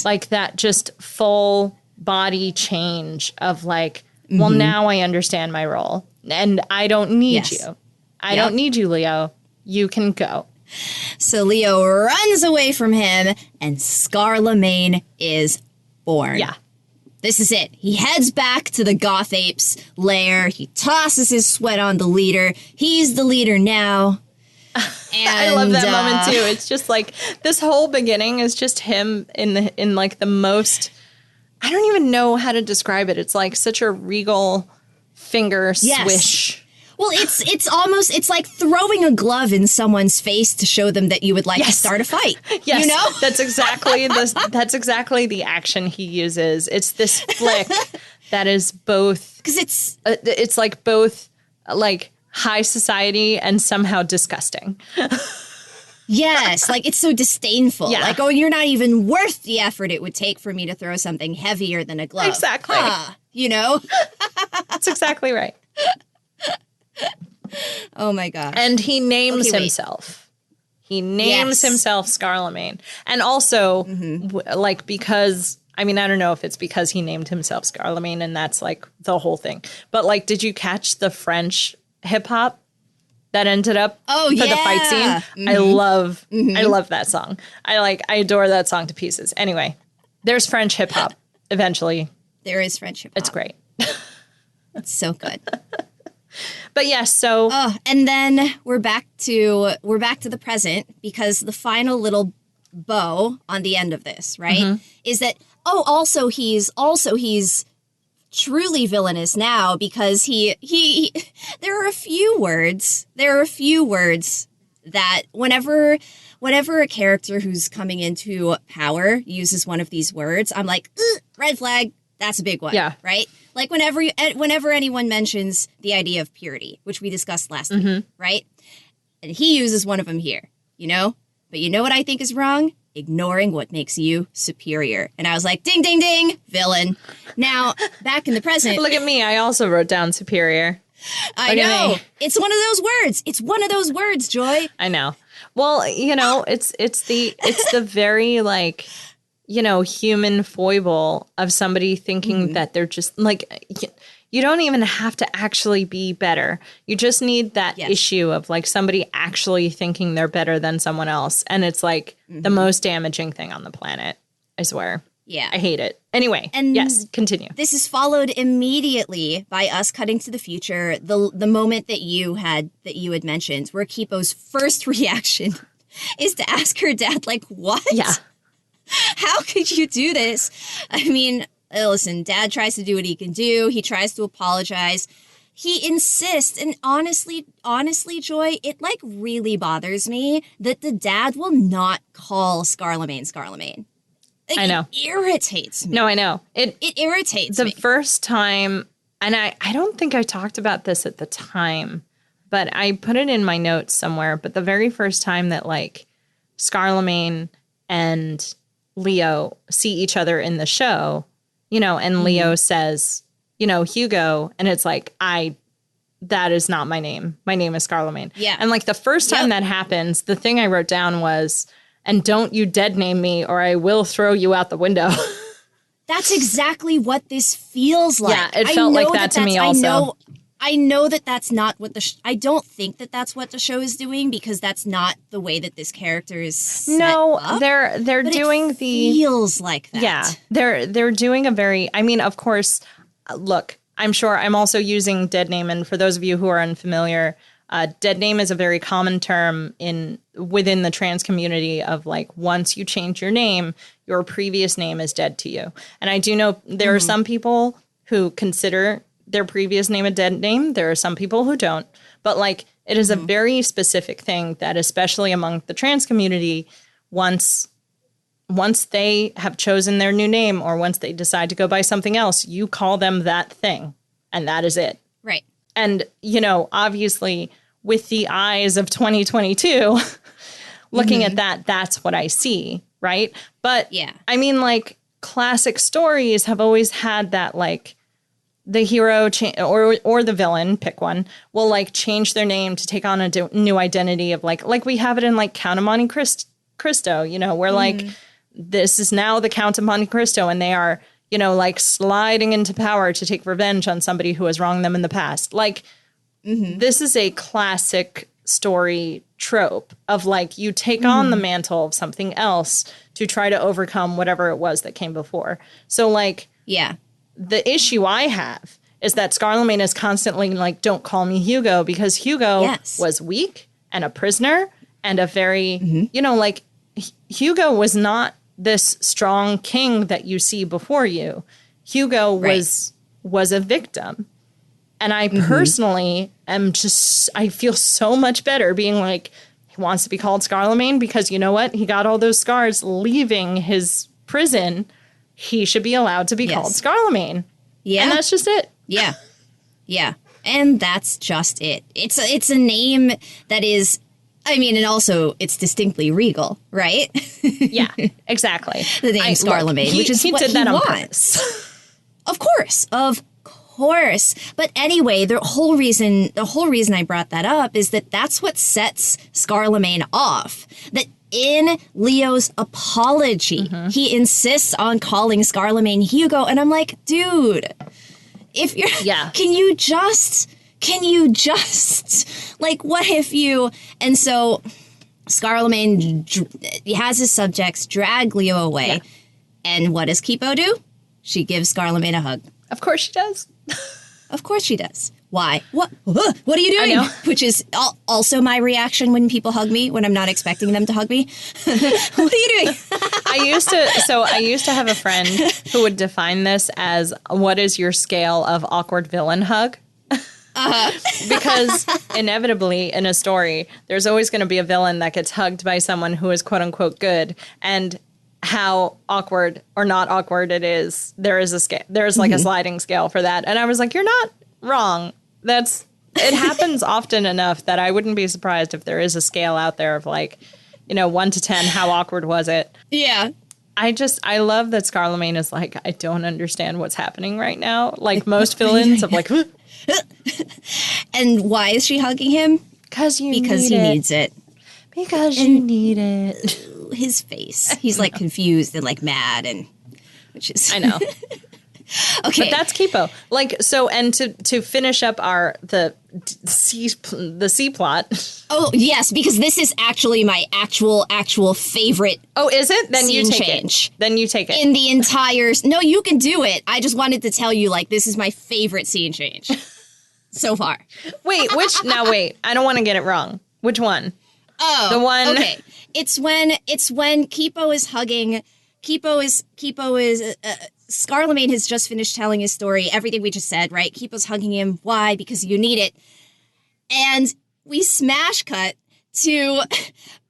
like that just full body change of like, well, now I understand my role and I don't need you. I don't need you, Leo. You can go. So Leo runs away from him and Scarlemange is born. Yeah. This is it. He heads back to the Goth Apes lair. He tosses his sweat on the leader. He's the leader now. And, I love that moment too. It's just like this whole beginning is just him in like the most, I don't even know how to describe it. It's like such a regal finger swish. Well, it's like throwing a glove in someone's face to show them that you would like to start a fight. Yes, you know? that's exactly the action he uses. It's this flick that is both, because it's like both like high society and somehow disgusting. Yes, like it's so disdainful. Yeah. Like, oh, you're not even worth the effort it would take for me to throw something heavier than a glove. Exactly. You know? That's exactly right. Oh my gosh. And he names himself. He names himself Scarlemange. And also, like, because, I mean, I don't know if it's because he named himself Scarlemange and that's like the whole thing. But like, did you catch the French hip hop that ended up for the fight scene? I love that song. I adore that song to pieces. Anyway, there's French hip hop eventually. There is French hip hop. It's great. It's so good. But yes, so and then we're back to the present because the final little bow on the end of this, right? Is that also he's truly villainous now because he there are a few words that whenever a character who's coming into power uses one of these words, I'm like, red flag. That's a big one. Yeah. Right? Like whenever anyone mentions the idea of purity, which we discussed last week, right? And he uses one of them here, you know? But you know what I think is wrong? Ignoring what makes you superior. And I was like, ding, ding, ding, villain. Now, back in the present. Look at me. I also wrote down superior. I know. It's one of those words. It's one of those words, Joy. I know. Well, you know, it's the very like, you know, human foible of somebody thinking that they're just like, you don't even have to actually be better. You just need that issue of like somebody actually thinking they're better than someone else. And it's like the most damaging thing on the planet, I swear. Yeah. I hate it. Anyway, and yes, continue. This is followed immediately by us cutting to the future. The moment that you had mentioned where Kipo's first reaction is to ask her dad, like, what? Yeah. How could you do this? I mean, listen, Dad tries to do what he can do. He tries to apologize. He insists. And honestly, Joy, it like really bothers me that the dad will not call Scarlemange. Like, I know. It irritates me. No, I know. It irritates me. The first time and I don't think I talked about this at the time, but I put it in my notes somewhere. But the very first time that like Scarlemagne and Leo see each other in the show, you know, and Leo says, you know, Hugo, and it's like, that is not my name. My name is Scarlemagne. Yeah. And like the first time that happens, the thing I wrote down was, and don't you dead name me or I will throw you out the window. That's exactly what this feels like. Yeah, it felt like that to me also. I know that that's not what I don't think that that's what the show is doing, because that's not the way that this character is set up. They're doing it feels like that. Yeah, they're doing a very, I mean, of course, look, I'm sure I'm also using dead name, and for those of you who are unfamiliar, dead name is a very common term within the trans community of like, once you change your name, your previous name is dead to you. And I do know there are some people who consider their previous name a dead name. There are some people who don't. But like, it is a very specific thing that, especially among the trans community, once they have chosen their new name or once they decide to go by something else, you call them that thing. And that is it. Right. And, you know, obviously, with the eyes of 2022, looking at that, that's what I see. Right. But yeah, I mean, like, classic stories have always had that, like, the hero or the villain, pick one, will like change their name to take on a new identity of like we have it in like Count of Monte Cristo, you know, where like this is now the Count of Monte Cristo, and they are, you know, like sliding into power to take revenge on somebody who has wronged them in the past. Like this is a classic story trope of like, you take on the mantle of something else to try to overcome whatever it was that came before. So like, yeah. The issue I have is that Scarlemagne is constantly like, don't call me Hugo, because Hugo was weak and a prisoner and a very, you know, like Hugo was not this strong king that you see before you. Hugo was a victim. And I personally am just, I feel so much better being like, he wants to be called Scarlemagne because you know what? He got all those scars leaving his prison. He should be allowed to be called Scarlemagne. Yeah. And that's just it. Yeah. Yeah. And that's just it. It's a name that is, I mean, and also it's distinctly regal, right? Yeah, exactly. The name Scarlemagne, which is what did that he on wants. purpose. Of course. But anyway, the whole reason I brought that up is that that's what sets Scarlemagne off. That in Leo's apology, he insists on calling Scarlemagne Hugo, and I'm like, dude, if you're, can you just, like, what if you, and so Scarlemagne has his subjects drag Leo away, and what does Kipo do? She gives Scarlemagne a hug. Of course she does. Of course she does. Why? What are you doing? Which is also my reaction when people hug me when I'm not expecting them to hug me. What are you doing? I used to have a friend who would define this as, what is your scale of awkward villain hug? Because inevitably in a story, there's always going to be a villain that gets hugged by someone who is quote unquote good. And how awkward or not awkward it is, there is a scale. There's like a sliding scale for that. And I was like, you're not wrong. It happens often enough that I wouldn't be surprised if there is a scale out there of like, you know, 1 to 10, how awkward was it? Yeah. I love that Scarlemagne is like, I don't understand what's happening right now. Like most villains of like, and why is she hugging him? Because he needs it. Because you need it. His face. He's like confused and like mad, and which is I know. Okay. But that's Kipo. Like, so, and to finish up the C plot. Oh, yes, because this is actually my actual favorite. Oh, is it? Then you take change. it. Then you take it. In the entire, no, you can do it. I just wanted to tell you, like, this is my favorite scene change so far. Wait, I don't want to get it wrong. Which one? Oh, the one. Okay. It's when Kipo is hugging. Kipo is Scarlemagne has just finished telling his story, everything we just said, right? Kipo's hugging him. Why? Because you need it. And we smash cut to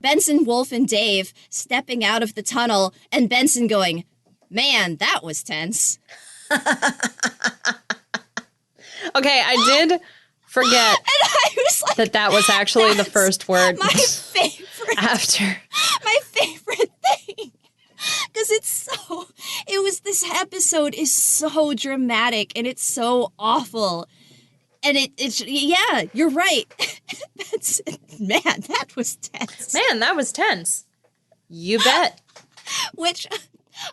Benson, Wolf, and Dave stepping out of the tunnel, and Benson going, man, that was tense. Okay, I did forget And I was like, that was actually the first word my favorite. after. My favorite thing. Because this episode is so dramatic and it's so awful. And it's yeah, you're right. Man, that was tense. Man, that was tense. You bet. Which,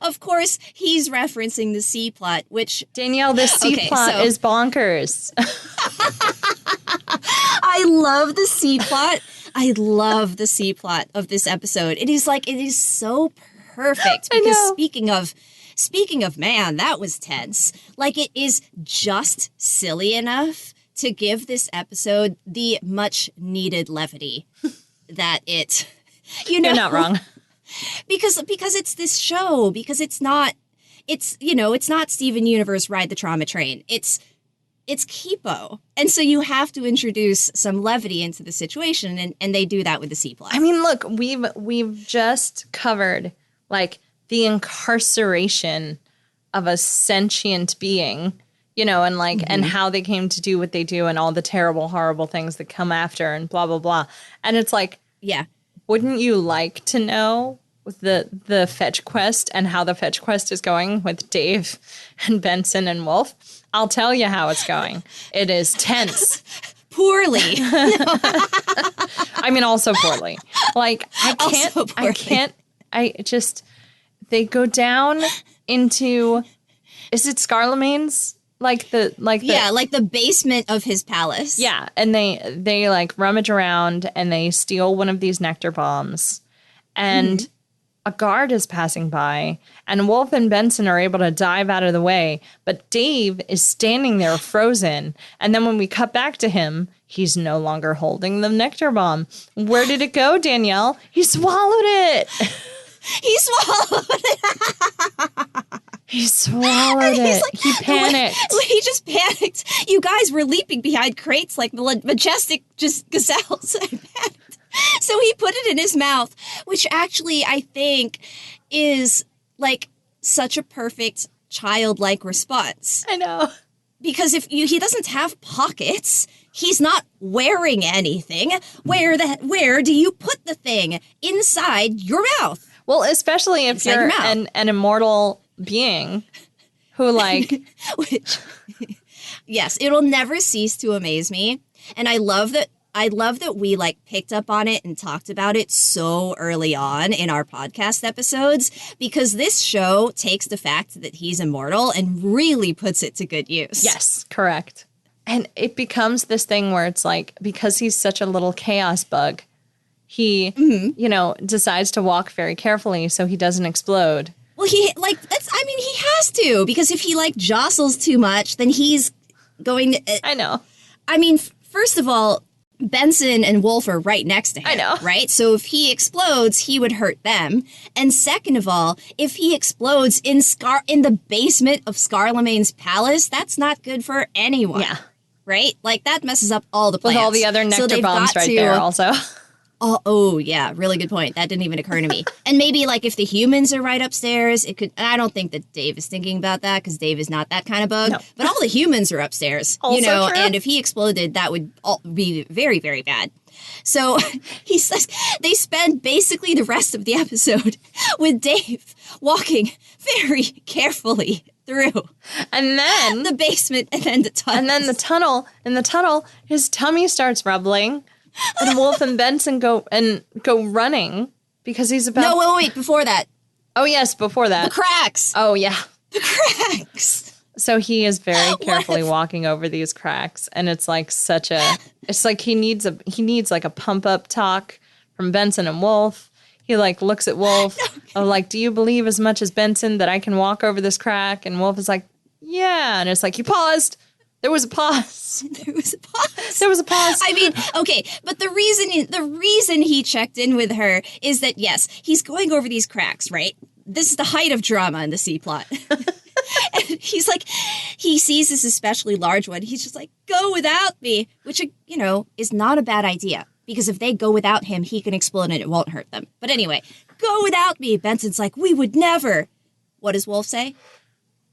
of course, he's referencing the C plot, which... Danielle, the C plot is bonkers. I love the C plot. I love the C plot of this episode. It is so perfect. Because speaking of man, that was tense. Like, it is just silly enough to give this episode the much needed levity that it, You're not wrong. Because it's this show, because it's not Steven Universe Ride the Trauma Train. It's Kipo. And so you have to introduce some levity into the situation, and they do that with the C plot. I mean, look, we've just covered like the incarceration of a sentient being, and like and how they came to do what they do and all the terrible, horrible things that come after and blah, blah, blah. And it's like, yeah. Wouldn't you like to know the fetch quest and how the fetch quest is going with Dave and Benson and Wolf? I'll tell you how it's going. It is tense. Poorly. I mean, also poorly. Like, they go down into, is it Scarlemange's? Like the basement of his palace. Yeah, and they like rummage around and they steal one of these nectar bombs, and a guard is passing by, and Wolf and Benson are able to dive out of the way, but Dave is standing there frozen. And then when we cut back to him, he's no longer holding the nectar bomb. Where did it go, Danielle? He swallowed it. He swallowed it. He swallowed it. Like, he panicked. He just panicked. You guys were leaping behind crates like the majestic gazelles. I panicked. So he put it in his mouth, which actually I think is like such a perfect childlike response. I know. Because he doesn't have pockets, he's not wearing anything. Where do you put the thing? Inside your mouth. Well, especially if you're an immortal being who like which yes, it'll never cease to amaze me. And I love that we like picked up on it and talked about it so early on in our podcast episodes, because this show takes the fact that he's immortal and really puts it to good use. Yes, correct. And it becomes this thing where it's like, because he's such a little chaos bug, he decides to walk very carefully so he doesn't explode. Well, he has to, because if he like jostles too much, then he's going to... I know. I mean, first of all, Benson and Wolf are right next to him. I know. Right? So if he explodes, he would hurt them. And second of all, if he explodes in the basement of Scarlemange's palace, that's not good for anyone. Yeah. Right? Like, that messes up all the plans. With all the other nectar bombs there also. Oh, yeah. Really good point. That didn't even occur to me. And maybe, like, if the humans are right upstairs, it could... I don't think that Dave is thinking about that, because Dave is not that kind of bug. No. But all the humans are upstairs, also true. And if he exploded, that would be very, very bad. So he says they spend basically the rest of the episode with Dave walking very carefully through. And then... the basement, and then the tunnel. And then the tunnel. In the tunnel, his tummy starts rumbling. And Wolf and Benson go running because he's about... No, wait, before that. Oh, yes, before that. The cracks. Oh, yeah. The cracks. So he is very carefully walking over these cracks, and it's like it's like he needs like a pump up talk from Benson and Wolf. He like looks at Wolf, like, do you believe as much as Benson that I can walk over this crack? And Wolf is like, yeah. And it's like, you paused. There was a pause. There was a pause. There was a pause. I mean, okay, but the reason he checked in with her is that, yes, he's going over these cracks, right? This is the height of drama in the C plot. And he's like, he sees this especially large one. He's just like, go without me, which, is not a bad idea. Because if they go without him, he can explode and it won't hurt them. But anyway, go without me. Benson's like, we would never. What does Wolf say?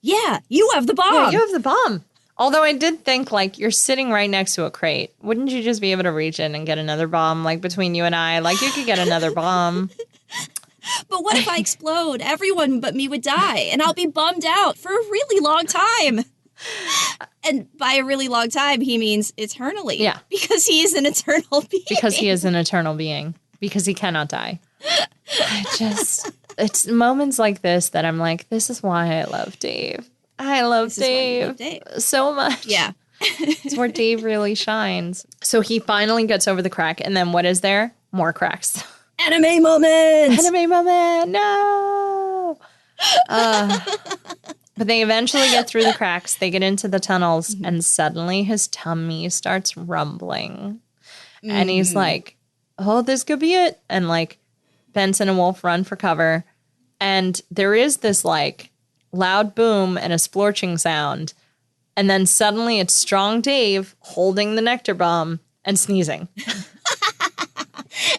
Yeah, you have the bomb. Yeah, you have the bomb. Although I did think, like, you're sitting right next to a crate. Wouldn't you just be able to reach in and get another bomb? Like, between you and I, like, you could get another bomb. But what if I explode? Everyone but me would die, and I'll be bummed out for a really long time. And by a really long time, he means eternally. Yeah. Because he is an eternal being. Because he is an eternal being. Because he cannot die. It's moments like this that I'm like, this is why I love Dave. I love Dave so much. Yeah. It's where Dave really shines. So he finally gets over the crack. And then what is there? More cracks. Anime moment! Anime moment! No! But they eventually get through the cracks. They get into the tunnels. And suddenly his tummy starts rumbling. And he's like, oh, this could be it. And like Benson and Wolf run for cover. And there is this like loud boom and a splorching sound. And then suddenly it's Strong Dave holding the nectar bomb and sneezing.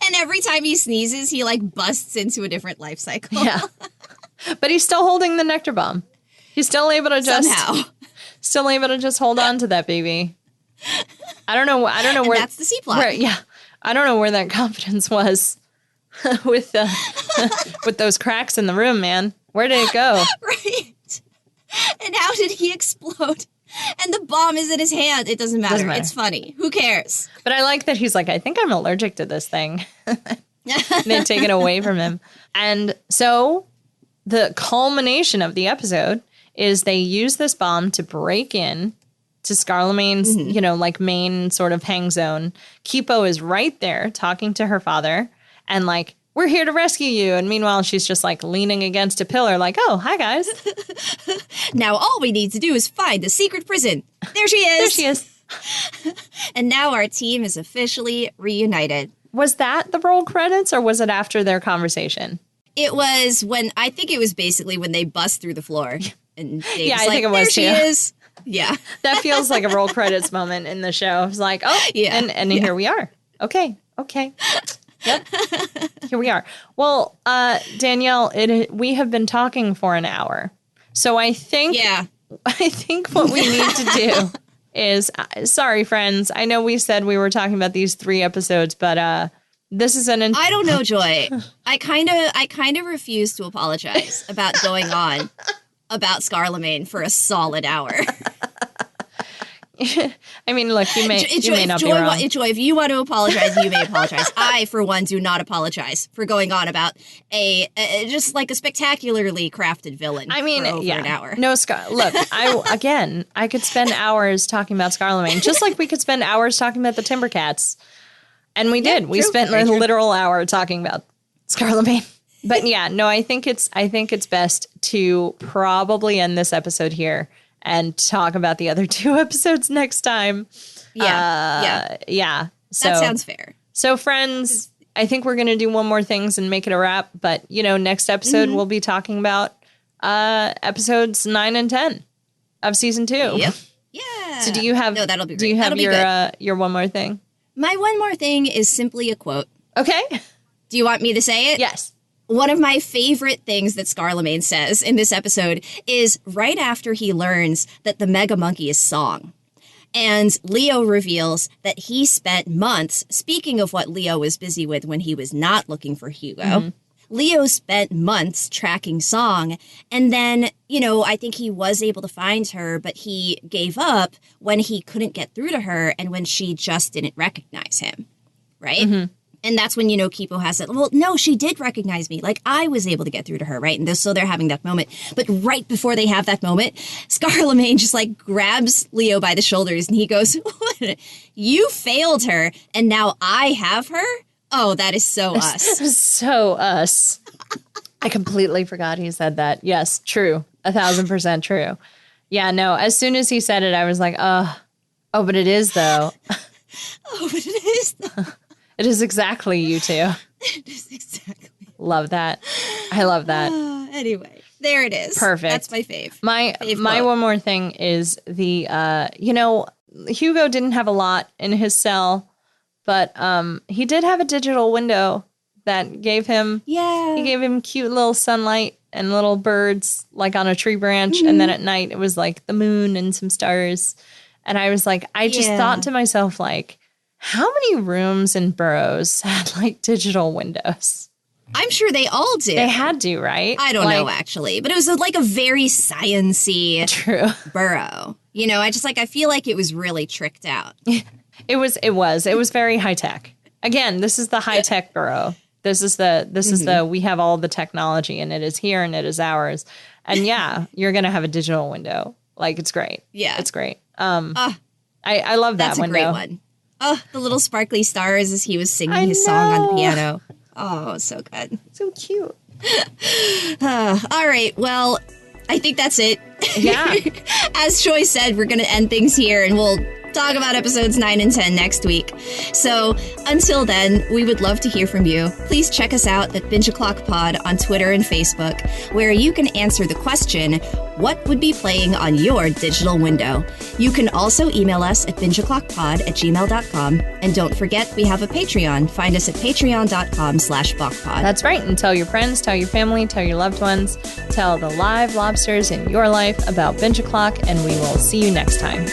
And every time he sneezes, he like busts into a different life cycle. Yeah. But he's still holding the nectar bomb. He's still able to just hold on to that baby. I don't know where that's the C plot. Yeah. I don't know where that confidence was with those cracks in the room, man. Where did it go? Right. And how did he explode? And the bomb is in his hand. It doesn't matter. It's funny. Who cares? But I like that he's like, I think I'm allergic to this thing. They take it away from him. And so the culmination of the episode is they use this bomb to break in to Scarlemange's, like main sort of hang zone. Kipo is right there talking to her father and like, we're here to rescue you. And meanwhile, she's just like leaning against a pillar like, oh, hi, guys. Now all we need to do is find the secret prison. There she is. There she is. And now our team is officially reunited. Was that the roll credits or was it after their conversation? It was I think it was basically when they bust through the floor. And Dave's yeah, I think it was there she is. Yeah. That feels like a roll credits moment in the show. It's like, oh, yeah. And here we are. Okay. Yep. Here we are. Well, Danielle, we have been talking for an hour. So I think what we need to do is, sorry, friends. I know we said we were talking about these 3 episodes, but this is I don't know, Joy. I kind of refuse to apologize about going on about Scarlemange for a solid hour. I mean, look, you may not be wrong. Joy, if you want to apologize, you may apologize. I, for one, do not apologize for going on about just like a spectacularly crafted villain. I mean, for over an hour. No, look, I could spend hours talking about Scarlemange, just like we could spend hours talking about the Timbercats, and we did. We spent a literal hour talking about Scarlemange. But yeah, no, I think it's best to probably end this episode here and talk about the other 2 episodes next time. Yeah. So, that sounds fair. So, friends, I think we're going to do one more things and make it a wrap. But, next episode we'll be talking about episodes 9 and 10 of season 2. Yep. Yeah. So do you have? No, that'll be great. Do you have your one more thing? My one more thing is simply a quote. Okay. Do you want me to say it? Yes. One of my favorite things that Scarlemange says in this episode is right after he learns that the Mega Monkey is Song. And Leo reveals that he spent months, speaking of what Leo was busy with when he was not looking for Hugo, Leo spent months tracking Song. And then, I think he was able to find her, but he gave up when he couldn't get through to her and when she just didn't recognize him. Right? Mm-hmm. And that's when, Kipo has it. Well, no, she did recognize me. Like, I was able to get through to her, right? And so they're having that moment. But right before they have that moment, Scarlemange just, grabs Leo by the shoulders. And he goes, you failed her, and now I have her? Oh, that is so us. So us. I completely forgot he said that. Yes, true. 1,000% true. Yeah, no, as soon as he said it, I was like, oh, but it is, though. Oh, but it is, though. It is exactly you two. It is exactly. Love that. I love that. Anyway, there it is. Perfect. That's my fave. My one more thing is the, Hugo didn't have a lot in his cell, but he did have a digital window that gave him, he gave him cute little sunlight and little birds like on a tree branch. And then at night it was like the moon and some stars. And I was like, I just thought to myself, like, how many rooms and burrows had like digital windows? I'm sure they all do. They had to, right? I don't know, actually. But it was like a very science-y burrow. You know, I feel like it was really tricked out. It was very high tech. Again, this is the high tech burrow. This is the we have all the technology and it is here and it is ours. And yeah, you're gonna have a digital window. Like, it's great. Yeah, it's great. I love that window. That's a great one. Oh, the little sparkly stars as he was singing his song on the piano. Oh, so good. So cute. All right. Well, I think that's it. Yeah. As Joy said, we're going to end things here and we'll talk about episodes 9 and 10 next week. So until then, we would love to hear from you. Please check us out at Binge O'Clock Pod on Twitter and Facebook, where you can answer the question, what would be playing on your digital window? You can also email us at bingeoclockpod@gmail.com. And don't forget, we have a Patreon. Find us at patreon.com/BachPod. That's right. And tell your friends, tell your family, tell your loved ones, tell the live lobsters in your life about Binge O'Clock, and we will see you next time.